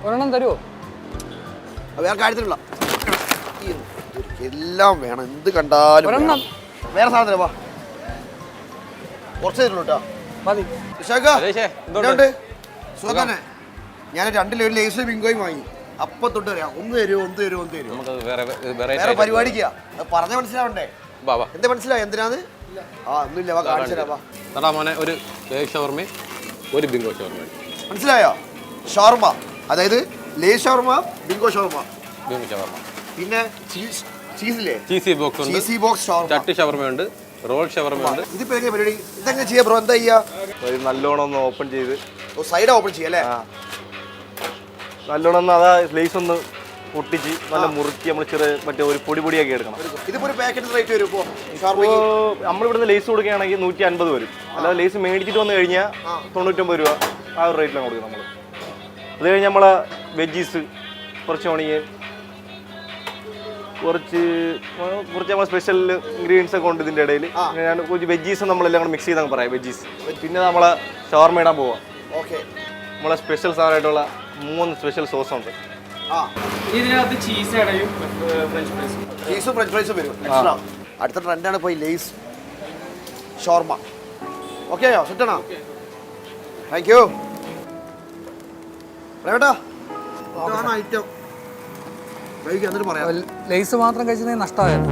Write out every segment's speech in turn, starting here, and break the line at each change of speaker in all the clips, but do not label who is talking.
ഒരെണ്ണം തരുമോ?
വേറെ കാര്യത്തിലുള്ള എല്ലാം വേണം, എന്ത് കണ്ടാലും
ഒരെണ്ണം.
വേറെ സാധനം തരാ. കുറച്ച് തരുള്ളൂ കേട്ടോ.
മതി.
സുഖം തന്നെ. ഞാൻ 2 ലെവൽ ലേസ് ബിങ്കോയും വാങ്ങി. അപ്പം തൊട്ട് പറയാം, ഒന്ന് തരുമോ. വേറെ പരിപാടിക്കാ പറഞ്ഞ മനസ്സിലാവണ്ടേ? എന്താ മനസ്സിലായി എന്തിനാന്ന്? ഒന്നുമില്ല,
ഒരു ഷവർമയും ഒരു ബിങ്കോ ഷവർമയും.
മനസ്സിലായോ? ഷവർമ, അതായത് ലേ ഷവർമ, ബിങ്കോ ഷവർമ, പിന്നെ ചീസില്ലേ, ചീസി ബോക്സ് ഷവർമ,
ചട്ടി ഷവർമയുണ്ട്, റോൾ ഷവർമയുണ്ട്.
ഇതിപ്പോ എങ്ങനെ പരിപാടി? ഇതെങ്ങനെ ചെയ്യാ ബ്രോ? എന്താ ചെയ്യാ?
നല്ലോണം ഒന്ന് ഓപ്പൺ ചെയ്ത്
സൈഡ് ഓപ്പൺ ചെയ്യല്ലേ?
നല്ലോണം ഒന്ന് അതാ ലേസ് ഒന്ന് പൊട്ടിച്ച് നല്ല മുറുക്കി നമ്മൾ ചെറിയ മറ്റേ ഒരു പൊടിയാക്കി എടുക്കണം.
ഇതിപ്പോ ഒരു പാക്കറ്റ് റേറ്റ് വരും ഇപ്പോൾ
നമ്മളിവിടുന്ന് ലേസ് കൊടുക്കുകയാണെങ്കിൽ 150 വരും. അല്ലാതെ ലേസ് മേടിച്ചിട്ട് വന്നു കഴിഞ്ഞാൽ 99 രൂപ ആ ഒരു റേറ്റിലാണ് കൊടുക്കുന്നത് നമ്മൾ. അത് കഴിഞ്ഞ് നമ്മളെ വെജീസ്, കുറച്ച് ഓണിയൻ, കുറച്ച് നമ്മൾ സ്പെഷ്യൽ ഇൻഗ്രീഡിയൻസ് ഒക്കെ ഉണ്ട് ഇതിൻ്റെ ഇടയിൽ. ഞാൻ കുറച്ച് വെജീസ് നമ്മളെല്ലാം കൂടെ മിക്സ് ചെയ്താൽ പറയാം വെജീസ്. പിന്നെ നമ്മളെ ഷവർമ ഇടാൻ പോവാം. നമ്മളെ സ്പെഷ്യൽ സാധനമായിട്ടുള്ള 3 സ്പെഷ്യൽ സോസ് ഉണ്ട്.
ഇതിനകത്ത് ചീസും ഫ്രഞ്ച് ഫ്രൈസും വരും.
അടുത്ത ട്രെൻഡാണ് ഇപ്പോൾ ഈ ലേസ് ഷവർമ. ഓക്കെയോ? സെറ്റാണോ? Thank you. ഐറ്റം എന്നിട്ട് പറയാം.
ലേസ് മാത്രം കഴിച്ചത് നഷ്ടമായിരുന്നു.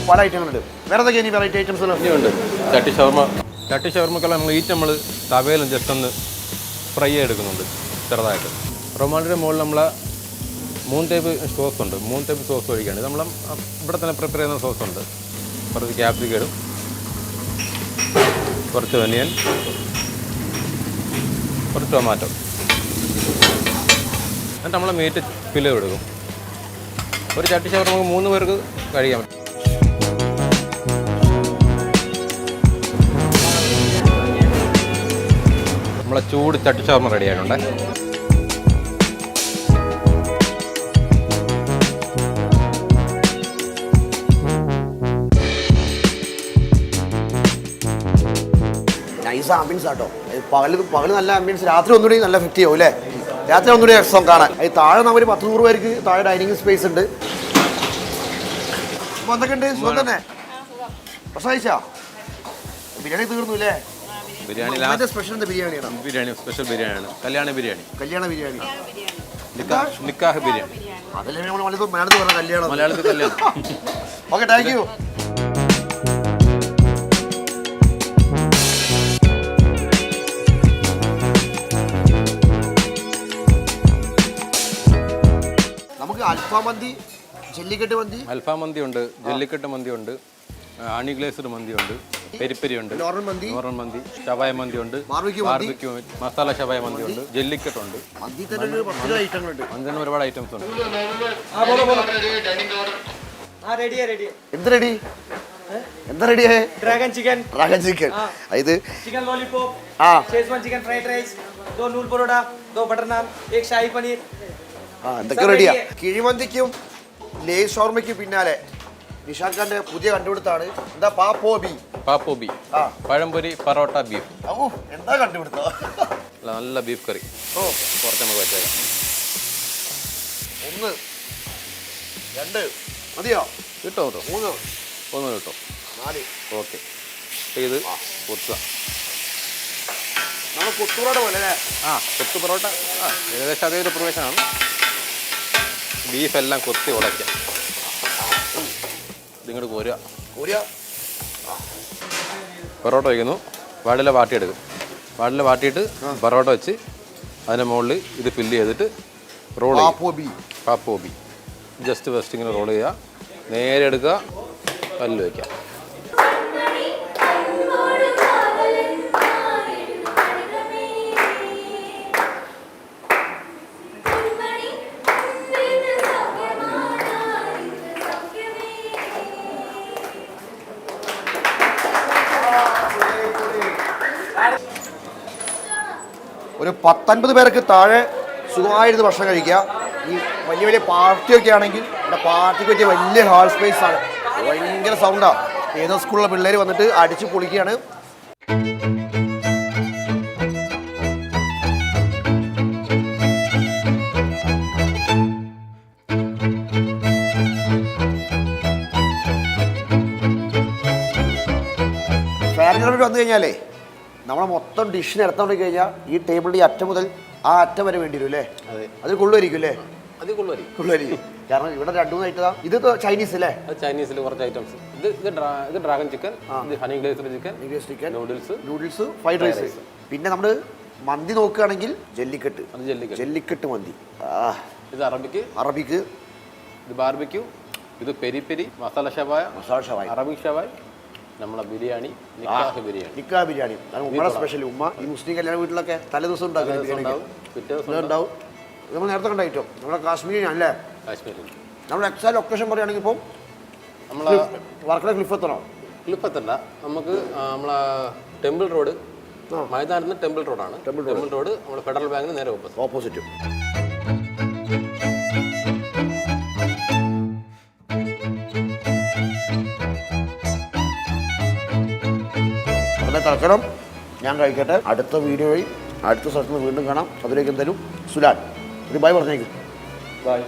പല ഐറ്റങ്ങളുണ്ട്. വേറെ എന്തൊക്കെയാണ് ഇനി വെറൈറ്റി ഐറ്റംസ്?
ഉണ്ട് ചട്ടി ഷവർമക്കുള്ള നമ്മൾ തവയിലും ജസ്റ്റ് ഒന്ന് ഫ്രൈ ചെയ്തെടുക്കുന്നുണ്ട് ചെറുതായിട്ട്. റൊമാൻഡിൻ്റെ മുകളിൽ നമ്മൾ 3 ടൈപ്പ് സോസ് ഉണ്ട്. 3 ടൈപ്പ് സോസ് ഒഴിക്കുകയാണ്. നമ്മൾ ഇവിടെ തന്നെ പ്രിപ്പയർ ചെയ്യുന്ന സോസ് ഉണ്ട്. കുറച്ച് ക്യാപ്സിക്കം, കുറച്ച് ഒനിയൻ, കുറച്ച് ടൊമാറ്റോ, എന്നിട്ട് നമ്മൾ മീറ്റ് ഫില്ല് കൊടുക്കും. ഒരു ചട്ടി ഷവർമ നമുക്ക് 3 പേർക്ക് കഴിക്കാൻ പറ്റും. നമ്മളെ ചൂട് ചട്ടി ഷവർമ റെഡി ആയിട്ടുണ്ട്.
നൈസ് ആംബിയൻസ് ആട്ടോ. പകല് നല്ല ആംബിയൻസ്, രാത്രി ഒന്നുകൂടി നല്ല എഫക്റ്റ് ചെയ്യും അല്ലേ? രാത്രി ഒന്നുകൂടി രസം കാണാൻ. അത് താഴെ നമ്മൾ 100 പേർക്ക് താഴെ ഡൈനിങ് സ്പേസ് ഉണ്ട്. അപ്പോൾ എന്തൊക്കെയുണ്ട്? സുഖം തന്നെ? ഭക്ഷണം കഴിച്ചാ? ബിരിയാണി തീർന്നു അല്ലേ?
ബിരിയാണി
സ്പെഷ്യൽ ബിരിയാണിയാണ്.
സ്പെഷ്യൽ ബിരിയാണിയാണ്. കല്യാണ ബിരിയാണി. നിക്കാഹ് ബിരിയാണി.
അതല്ലേ നമ്മൾ മലയാളത്തിൽ പറഞ്ഞ കല്യാണം.
മലയാളത്തിൽ കല്യാണം.
Okay, thank you. നമുക്ക് അൽഫാം മന്തി, ജല്ലിക്കെട്ട് മന്തി,
അൽഫാം മന്തി ഉണ്ട്, ജല്ലിക്കെട്ട് മന്തി ഉണ്ട്, ഹണി ഗ്ലേസ്ഡ് മന്തി ഉണ്ട്, പെരിപ്പെരി ഉണ്ട്, നോർമൽ മന്തി, ഷവായ മന്തി ഉണ്ട്, ബാർബിക്യൂ മസാല ഷവായ മന്തി ഉണ്ട്, ജല്ലിക്കെട്ട് ഉണ്ട്. മന്തിന് ഒരുപാട് ഐറ്റംസ് ഉണ്ട്.
എന്താ റെഡിയായേ?
ड्रैगन चिकन,
ഇത്
chicken lollipop, Schezwan chicken fried rice, 2 नूल परोटा, 2 बटर नान, 1 शाही पनीर.
എന്തൊക്കെ റെഡിയാ? കിഴിമന്തിക്കും ലേസ് ഷവർമയ്ക്കും പിന്നാലെ നിഷാൻ ഖാന്റെ പുതിയ കണ്ടുപിടുത്താണ് എന്താ? പാപ്പോബി.
പഴംപൊരി, പൊറോട്ട, ബീഫ്.
എന്താ കണ്ടുപിടുത്തോ?
നല്ല ബീഫ് കറി. കുറച്ച് നമുക്ക് വെച്ചേക്കാം.
1 2 മതിയോ?
കിട്ടോ?
3
കിട്ടും.
4.
ഓക്കെ, ഇത് പൊത്തുക.
നമ്മൾ കൊത്തുപൊറോട്ട പോലെ അല്ലേ?
കൊത്തു പൊറോട്ട ഏകദേശം അതേ ഒരു പ്രവേശനമാണ്. ബീഫെല്ലാം കൊത്തി ഉടയ്ക്കാം. ഇതിങ്ങോട്ട് കോരുക. പൊറോട്ട വയ്ക്കുന്നു. വാടില വാട്ടിയെടുക്കും. വാടില വാട്ടിയിട്ട് പൊറോട്ട വെച്ച് അതിൻ്റെ മുകളിൽ ഇത് ഫില്ല് ചെയ്തിട്ട് റോൾ ചെയ്യും. പാപ്പോബി ജസ്റ്റ് ഫസ്റ്റ് ഇങ്ങനെ റോൾ ചെയ്യുക. നേരെ എടുക്കുക, കല്ല് വയ്ക്കുക.
ഒരു 10-50 പേർക്ക് താഴെ സുഖമായിരുന്നു ഭക്ഷണം കഴിക്കുക. ഈ വലിയ വലിയ പാർട്ടിയൊക്കെ ആണെങ്കിൽ ഇവിടെ പാർട്ടിക്ക് പറ്റിയ വലിയ ഹാൾ സ്പേസ് ആണ്. ഭയങ്കര സൗണ്ടാണ്. ഏതോ സ്കൂളിലെ പിള്ളേർ വന്നിട്ട് അടിച്ച് പൊളിക്കുകയാണ്. ഫാമിലിയോട് വന്നു കഴിഞ്ഞാലേ നമ്മളെ മൊത്തം ഡിഷ് നിരത്തോണ്ട് കഴിഞ്ഞാൽ ഈ ടേബിളിൻ്റെ അറ്റം മുതൽ ആ അറ്റം വരെ വേണ്ടി വരും അല്ലേ? അതിൽ കൊള്ളുമായിരിക്കും അല്ലേ?
അത്
കൊള്ളുമായിരിക്കും. കാരണം ഇവിടെ 2-3 ഐറ്റം. ഇത് ചൈനീസ് അല്ലേ?
ചൈനീസിൽ കുറച്ച് ഐറ്റംസ്. ഇത് ഡ്രാഗൺ ചിക്കൻ, ഇത് honey glazed chicken,
noodles, fried rice. പിന്നെ നമ്മൾ മന്തി നോക്കുകയാണെങ്കിൽ ജല്ലിക്കെട്ട്, ജല്ലിക്കെട്ട് മന്തി.
ഇത്
അറബിക്ക്,
ഇത് ബാർബിക്യൂ, ഇത് പെരി പെരി, മസാല ഷവായ, അറബിക് ഷവായ, നമ്മളെ ബിരിയാണി, നിക്കാഹ് ബിരിയാണി.
ഉമ്മയുടെ സ്പെഷ്യൽ. ഉമ്മ ഈ മുസ്ലിം കല്യാണ വീട്ടിലൊക്കെ തലേ ദിവസം ഉണ്ടാവും. നമ്മൾ നേരത്തെ കണ്ട ഐറ്റം നമ്മുടെ കാശ്മീരി അല്ലേ? നമ്മൾ എക്സാക്ട് ലൊക്കേഷൻ പറയുകയാണെങ്കിൽ ഇപ്പം
നമ്മളെ
വർക്കല ക്ലിഫെത്തണോ?
ക്ലിഫെത്തല്ല, നമുക്ക് നമ്മളെ ടെമ്പിൾ റോഡ്, മൈതാനത്ത് ടെമ്പിൾ റോഡാണ്. ടെമ്പിൾ റോഡ് നമ്മുടെ ഫെഡറൽ ബാങ്കിന് നേരെ ഓപ്പോസിറ്റ്.
അതിൻ്റെ തൽക്കാലം ഞാൻ കഴിക്കട്ടെ. അടുത്ത വീഡിയോയിൽ അടുത്ത സ്ഥലത്ത് നിന്ന് വീണ്ടും കാണാം. അതിലേക്ക് എന്തായാലും സുലാൻ ഒരു ബൈ പറഞ്ഞേക്കും.
ബൈ.